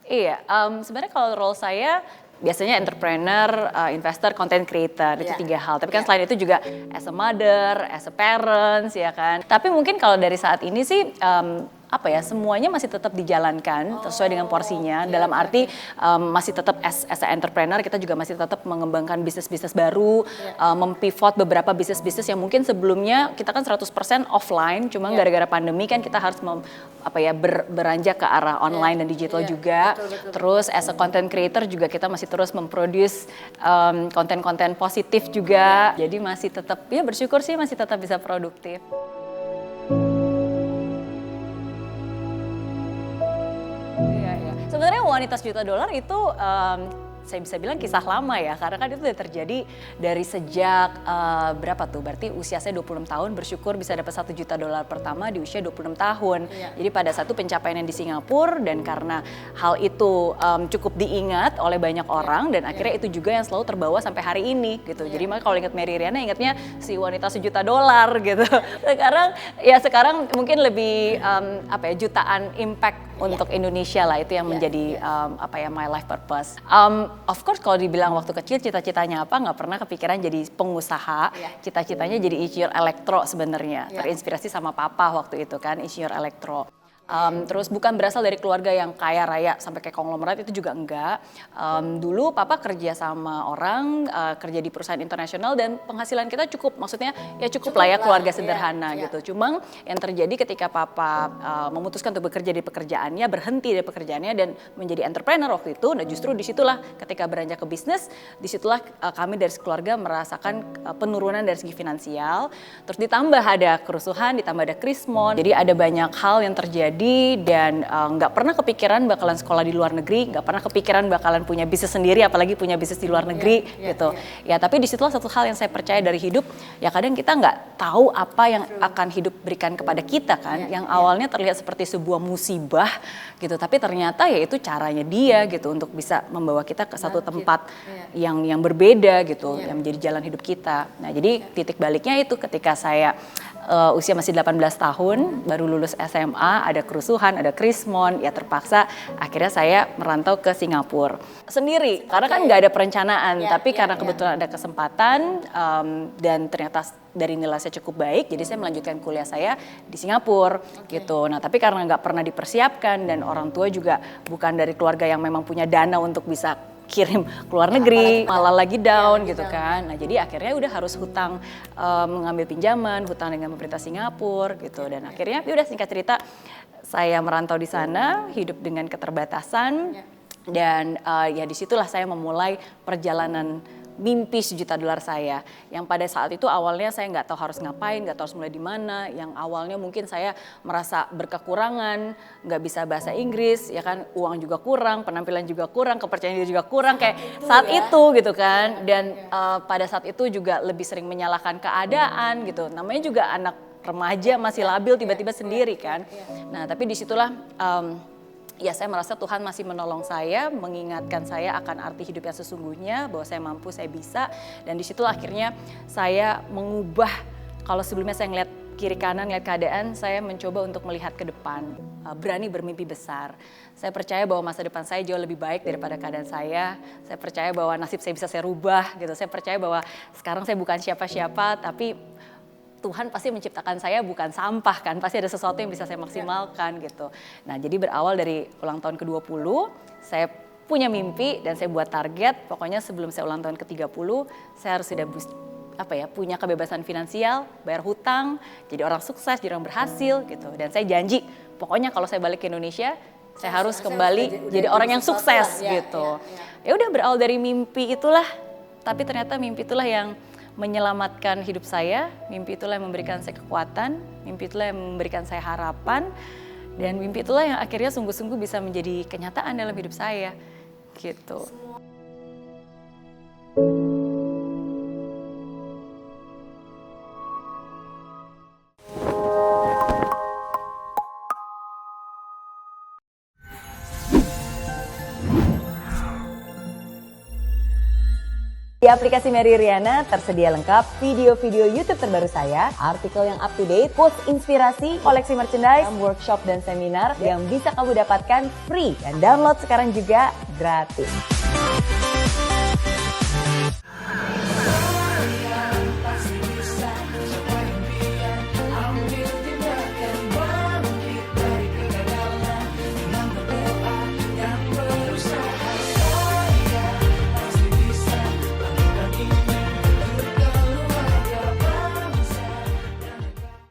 Iya, sebenarnya kalau role saya biasanya entrepreneur, investor, content creator, itu 3 hal. Tapi kan selain itu juga as a mother, as a parents, ya kan. Tapi mungkin kalau dari saat ini sih, apa ya, semuanya masih tetap dijalankan sesuai dengan porsinya. Dalam arti masih tetap as a entrepreneur, kita juga masih tetap mengembangkan bisnis-bisnis baru, mempivot beberapa bisnis-bisnis yang mungkin sebelumnya kita kan 100% offline, cuma gara-gara pandemi kan kita harus beranjak ke arah online dan digital juga. Betul. Terus as a content creator juga kita masih terus memproduce konten-konten positif juga. Jadi masih tetap, ya bersyukur sih masih tetap bisa produktif. Iya. Sebenarnya wanita sejuta dolar itu saya bisa bilang kisah lama ya, karena kan itu udah terjadi dari sejak berapa tuh, berarti usia saya 26 tahun, bersyukur bisa dapat $1 juta pertama di usia 26 tahun. Jadi pada satu pencapaian yang di Singapura, dan karena hal itu cukup diingat oleh banyak orang, dan akhirnya itu juga yang selalu terbawa sampai hari ini gitu. Jadi makanya kalau ingat Mary Riana ingatnya si wanita $1 juta gitu. Sekarang mungkin lebih jutaan impact untuk Indonesia lah, itu yang menjadi my life purpose. Of course kalau dibilang waktu kecil cita-citanya apa, nggak pernah kepikiran jadi pengusaha. Cita-citanya jadi insinyur elektro sebenarnya. Terinspirasi sama papa waktu itu kan, insinyur elektro. Terus bukan berasal dari keluarga yang kaya raya sampai kayak konglomerat, itu juga enggak. Dulu papa kerja sama orang, kerja di perusahaan internasional, dan penghasilan kita cukup, maksudnya ya cukup lah ya, keluarga sederhana gitu. Cuma yang terjadi ketika papa memutuskan untuk bekerja di pekerjaannya, berhenti dari pekerjaannya dan menjadi entrepreneur waktu itu, nah justru disitulah ketika beranjak ke bisnis, disitulah kami dari keluarga merasakan penurunan dari segi finansial. Terus ditambah ada kerusuhan, ditambah ada krismon, jadi ada banyak hal yang terjadi. Dan nggak pernah kepikiran bakalan sekolah di luar negeri, nggak pernah kepikiran bakalan punya bisnis sendiri, apalagi punya bisnis di luar negeri gitu. Ya tapi disitulah satu hal yang saya percaya dari hidup, ya kadang kita nggak tahu apa yang akan hidup berikan kepada kita kan. Yang awalnya terlihat seperti sebuah musibah gitu, tapi ternyata ya itu caranya dia gitu untuk bisa membawa kita ke satu tempat yang berbeda gitu, yang menjadi jalan hidup kita. Nah jadi titik baliknya itu ketika saya usia masih 18 tahun, baru lulus SMA, ada kerusuhan, ada krismon, ya terpaksa akhirnya saya merantau ke Singapura sendiri. Karena kan nggak ada perencanaan, tapi karena kebetulan ada kesempatan dan ternyata dari nilai saya cukup baik, jadi saya melanjutkan kuliah saya di Singapura gitu. Nah tapi karena nggak pernah dipersiapkan dan orang tua juga bukan dari keluarga yang memang punya dana untuk bisa kirim keluar negeri, malah lagi down gitu kan. Nah jadi akhirnya udah harus hutang, mengambil pinjaman, hutang dengan pemerintah Singapura gitu. Dan akhirnya udah singkat cerita saya merantau di sana, hidup dengan keterbatasan, dan ya disitulah saya memulai perjalanan mimpi $1 juta saya. Yang pada saat itu awalnya saya nggak tahu harus ngapain, nggak tahu harus mulai di mana. Yang awalnya mungkin saya merasa berkekurangan, nggak bisa bahasa Inggris, ya kan, uang juga kurang, penampilan juga kurang, kepercayaan diri juga kurang kayak saat itu gitu kan. Dan pada saat itu juga lebih sering menyalahkan keadaan gitu. Namanya juga anak remaja masih labil, tiba-tiba sendiri kan. Nah tapi disitulah ya saya merasa Tuhan masih menolong saya, mengingatkan saya akan arti hidup yang sesungguhnya, bahwa saya mampu, saya bisa. Dan disitulah akhirnya saya mengubah, kalau sebelumnya saya ngeliat kiri kanan, ngeliat keadaan, saya mencoba untuk melihat ke depan, berani bermimpi besar. Saya percaya bahwa masa depan saya jauh lebih baik daripada keadaan saya percaya bahwa nasib saya bisa saya rubah gitu, saya percaya bahwa sekarang saya bukan siapa-siapa, tapi Tuhan pasti menciptakan saya bukan sampah kan, pasti ada sesuatu yang bisa saya maksimalkan gitu. Nah jadi berawal dari ulang tahun ke-20, saya punya mimpi dan saya buat target, pokoknya sebelum saya ulang tahun ke-30, saya harus sudah punya kebebasan finansial, bayar hutang, jadi orang sukses, jadi orang berhasil gitu. Dan saya janji, pokoknya kalau saya balik ke Indonesia, saya harus kembali jadi orang yang sukses gitu. Ya udah berawal dari mimpi itulah, tapi ternyata mimpi itulah yang menyelamatkan hidup saya, mimpi itulah yang memberikan saya kekuatan, mimpi itulah yang memberikan saya harapan, dan mimpi itulah yang akhirnya sungguh-sungguh bisa menjadi kenyataan dalam hidup saya, gitu. Di aplikasi Mary Riana tersedia lengkap video-video YouTube terbaru saya, artikel yang up to date, quotes inspirasi, koleksi merchandise, workshop dan seminar yang bisa kamu dapatkan free dan download sekarang juga gratis.